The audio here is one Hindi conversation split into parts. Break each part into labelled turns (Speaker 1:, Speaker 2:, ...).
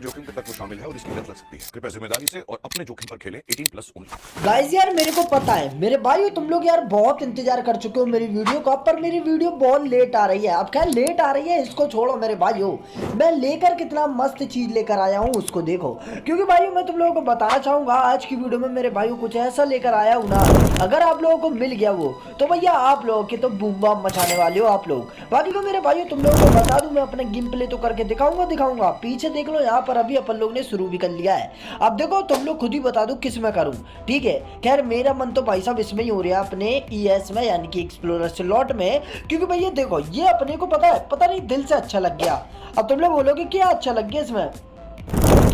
Speaker 1: जोखिम के तत्व शामिल है और इसकी लत लग सकती है। कृपया जिम्मेदारी से और अपने जोखिम पर खेलें। 18+ ओनली।
Speaker 2: गाइस यार मेरे को पता है मेरे भाई तुम लोग यार बहुत इंतजार कर चुके हो मेरी वीडियो का, पर मेरी वीडियो बहुत लेट आ रही है। अब खैर लेट आ रही है इसको छोड़ो मेरे भाइयों, मैं लेकर कितना मस्त चीज लेकर आया हूँ उसको देखो। क्योंकि भाइयों मैं तुम लोगों को बताना चाहूंगा आज की वीडियो में मेरे भाइयों कुछ ऐसा लेकर आया हूँ ना, अगर आप लोगों को मिल गया वो तो भैया आप लोगों के तो बूम बम मचाने वाले हो आप लोग। बाकी तो मेरे भाइयों तुम लोगों को बता दूं मैं अपने गेम प्ले तो करके दिखाऊंगा। पीछे देख लो यहाँ पर अभी अपन लोग ने शुरू भी कर लिया है। अब देखो तुम लोग खुद ही बता दो किस में करूं, ठीक है। खैर मेरा मन तो भाई साहब इसमें ही हो रहा है अपने ईएस में यानी कि एक्सप्लोरर स्लॉट में, क्योंकि भैया देखो ये अपने को पता नहीं दिल से अच्छा लग गया। अब तुम लोग बोलोगे क्या अच्छा लग गया इसमें,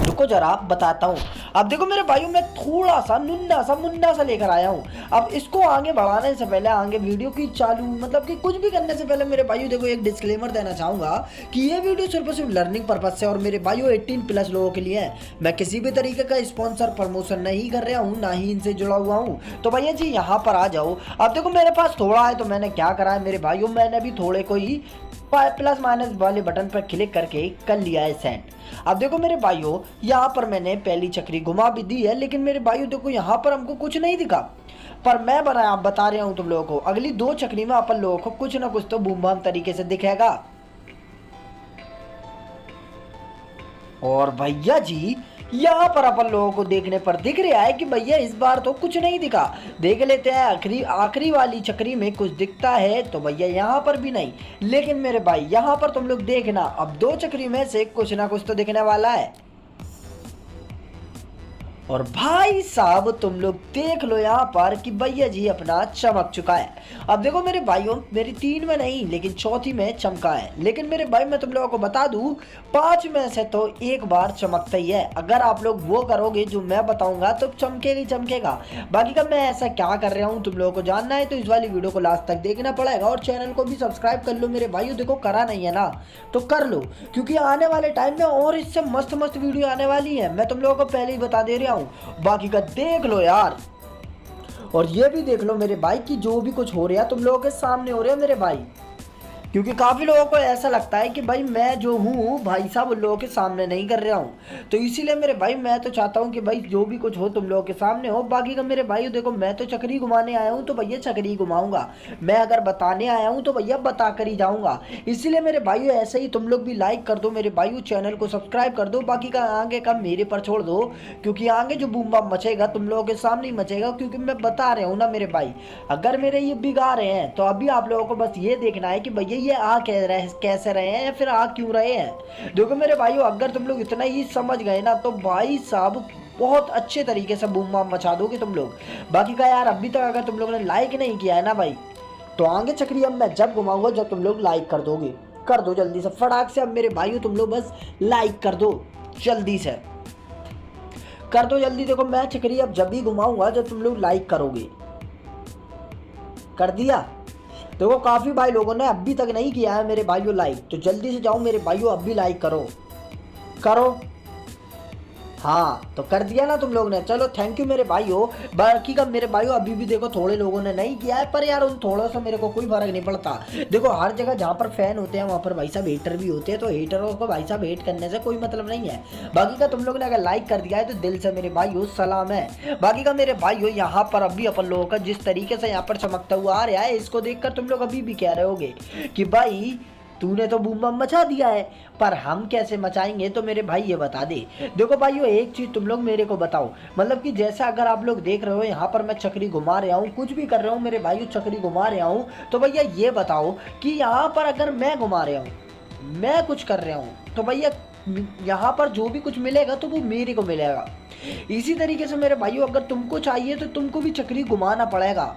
Speaker 2: रुको जरा आप बताता हूँ। अब देखो मेरे भाइयों मैं थोड़ा सा मुन्ना सा लेकर आया हूँ। अब इसको आगे बढ़ाने से पहले आगे वीडियो की चालू मतलब कि कुछ भी करने से पहले मेरे भाइयों देखो एक डिस्क्लेमर देना चाहूंगा कि ये वीडियो सिर्फ और सिर्फ लर्निंग पर्पज से और मेरे भाइयों 18+ लोगों के लिए है। मैं किसी भी तरीके का स्पॉन्सर प्रमोशन नहीं कर रहा हूँ, ना ही इनसे जुड़ा हुआ हूँ। तो भैया जी यहाँ पर आ जाओ। अब देखो मेरे पास थोड़ा है तो मैंने क्या करा है मेरे भाइयों, मैंने भी थोड़े को ही प्लस माइनस वाले बटन पर क्लिक करके कर लिया है सेंड। अब देखो मेरे भाइयों यहाँ पर मैंने पहली चक्री घुमा भी दी है, लेकिन मेरे भाइयों देखो यहाँ पर हमको कुछ नहीं दिखा। पर मैं बता रहा हूँ तुम लोगों को अगली 2 चक्री में अपन लोगों को कुछ ना कुछ तो बूम बम तरीके से दिखेगा। और भैया जी यहाँ पर अपन लोगों को देखने पर दिख रहा है कि भैया इस बार तो कुछ नहीं दिखा। देख लेते हैं आखिरी वाली चक्री में कुछ दिखता है तो भैया यहाँ पर भी नहीं। लेकिन मेरे भाई यहाँ पर तुम लोग देखना अब 2 चक्री में से कुछ ना कुछ तो दिखने वाला है। और भाई साहब तुम लोग देख लो यहाँ पर कि भैया जी अपना चमक चुका है। अब देखो मेरे भाइयों मेरी 3 में नहीं लेकिन चौथी में चमका है। लेकिन मेरे भाई मैं तुम लोगों को बता दूं 5 में से तो एक बार चमकता ही है। अगर आप लोग वो करोगे जो मैं बताऊंगा तो चमकेगा ही चमकेगा। बाकी का मैं ऐसा क्या कर रहा हूँ तुम लोगों को जानना है तो इस वाली वीडियो को लास्ट तक देखना पड़ेगा और चैनल को भी सब्सक्राइब कर लो मेरे भाइयों। देखो करा नहीं है ना तो कर लो, क्योंकि आने वाले टाइम में और इससे मस्त मस्त वीडियो आने वाली है, मैं तुम लोगों को पहले ही बता दे रहा हूँ। बाकी का देख लो यार, और ये भी देख लो मेरे भाई कि जो भी कुछ हो रहा है तुम लोगों के सामने हो रहा है मेरे भाई। क्योंकि काफ़ी लोगों को ऐसा लगता है कि भाई मैं जो हूँ भाई साहब उन लोगों के सामने नहीं कर रहा हूँ, तो इसीलिए मेरे भाई मैं तो चाहता हूँ कि भाई जो भी कुछ हो तुम लोगों के सामने हो। बाकी का मेरे भाई देखो मैं तो चक्री घुमाने आया हूँ तो भैया चक्री घुमाऊंगा, मैं अगर बताने आया हूँ तो भैया बता कर ही जाऊँगा। इसीलिए मेरे भाइयों ऐसे ही तुम लोग भी लाइक कर दो मेरे भाइयों, चैनल को सब्सक्राइब कर दो। बाकी का आगे का मेरे पर छोड़ दो, क्योंकि आगे जो बूम बम मचेगा तुम लोगों के सामने ही मचेगा। क्योंकि मैं बता रहा हूँ ना मेरे भाई, अगर मेरे ये बिगा रहे हैं तो अभी आप लोगों को बस ये देखना है कि भैया ये आ कैसे रहे हैं या फिर आ क्यों रहे हैं। देखो मेरे भाइयों अगर तुम लोग इतना ही समझ गए ना तो भाई साहब बहुत अच्छे तरीके से बूम बम मचा दोगे तुम लोग। बाकी का यार अभी तक अगर तुम लोगों ने लाइक नहीं किया है ना भाई तो आगे चक्री अब मैं जब घुमाऊंगा जब तुम लोग लाइक कर दोगे। कर दो जल्दी से फटाक से। अब मेरे भाइयों तुम लोग बस लाइक कर दो, जल्दी से कर दो जल्दी। देखो मैं चक्री अब जब भी घुमाऊंगा जब तुम लोग लाइक करोगे। कर दिया? देखो काफ़ी भाई लोगों ने अभी तक नहीं किया है मेरे भाइयों लाइक, तो जल्दी से जाओ मेरे भाइयों अब भी लाइक करो करो। हाँ तो कर दिया ना तुम लोग ने, चलो थैंक यू मेरे भाइयों। बाकी का मेरे भाइयों अभी भी देखो थोड़े लोगों ने नहीं किया है, पर यार उन थोड़ों से मेरे को कोई फर्क नहीं पड़ता। देखो हर जगह जहाँ पर फैन होते हैं वहाँ पर भाई साहब हेटर भी होते हैं, तो हेटरों को भाई साहब हेट करने से कोई मतलब नहीं है। बाकी का तुम लोग ने अगर लाइक कर दिया है तो दिल से मेरे भाइयों सलाम है। बाकी का मेरे भाइयों यहाँ पर अभी अपन लोगों का जिस तरीके से यहाँ पर चमकता हुआ आ रहा है इसको देखकर तुम लोग अभी भी कह रहे होगे कि भाई तूने तो बूम बम मचा दिया है, पर हम कैसे मचाएंगे तो मेरे भाई ये बता दे। देखो भाइयों एक चीज़ तुम लोग मेरे को बताओ, मतलब कि जैसा अगर आप लोग देख रहे हो यहाँ पर मैं चक्री घुमा रहा हूँ, कुछ भी कर रहा हूँ मेरे भाइयों चक्री घुमा रहा हूँ, तो भैया ये बताओ कि यहाँ पर अगर मैं घुमा रहा हूँ मैं कुछ कर रहा हूँ तो भैया यहाँ पर जो भी कुछ मिलेगा तो वो मेरे को मिलेगा। इसी तरीके से मेरे भाइयों अगर तुमको चाहिए तो तुमको भी चक्री घुमाना पड़ेगा।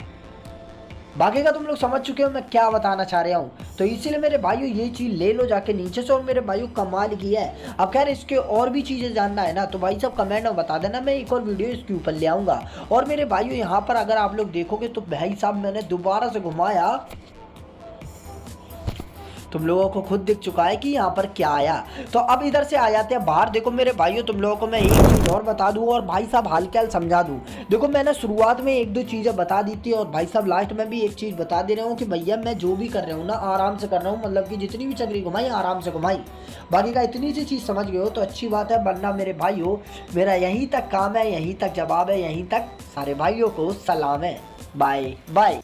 Speaker 2: बाकी का तुम लोग समझ चुके हो मैं क्या बताना चाह रहा हूँ, तो इसीलिए मेरे भाइयों ये चीज़ ले लो जाके नीचे से। और मेरे भाइयों कमाल की है। अब खैर इसके और भी चीज़ें जानना है ना तो भाई सब कमेंट में बता देना, मैं एक और वीडियो इसके ऊपर ले आऊँगा। और मेरे भाइयों यहाँ पर अगर आप लोग देखोगे तो भाई साहब मैंने दोबारा से घुमाया तुम लोगों को खुद दिख चुका है कि यहाँ पर क्या आया। तो अब इधर से आ जाते हैं बाहर। देखो मेरे भाइयों, तुम लोगों को मैं एक चीज़ और बता दूँ और भाई साहब हालचाल समझा दूँ। देखो मैंने शुरुआत में एक दो चीज़ें बता दी थी और भाई साहब लास्ट में भी एक चीज़ बता दे रहा हूँ कि भैया मैं जो भी कर रहा हूँ ना आराम से कर रहा हूँ, मतलब कि जितनी भी चक्री घुमाई आराम से घुमाई। बाकी का इतनी सी चीज़ समझ गए हो तो अच्छी बात है, वरना मेरे भाइयों मेरा यहीं तक काम है, यहीं तक जवाब है, यहीं तक सारे भाइयों को सलाम है। Bye bye.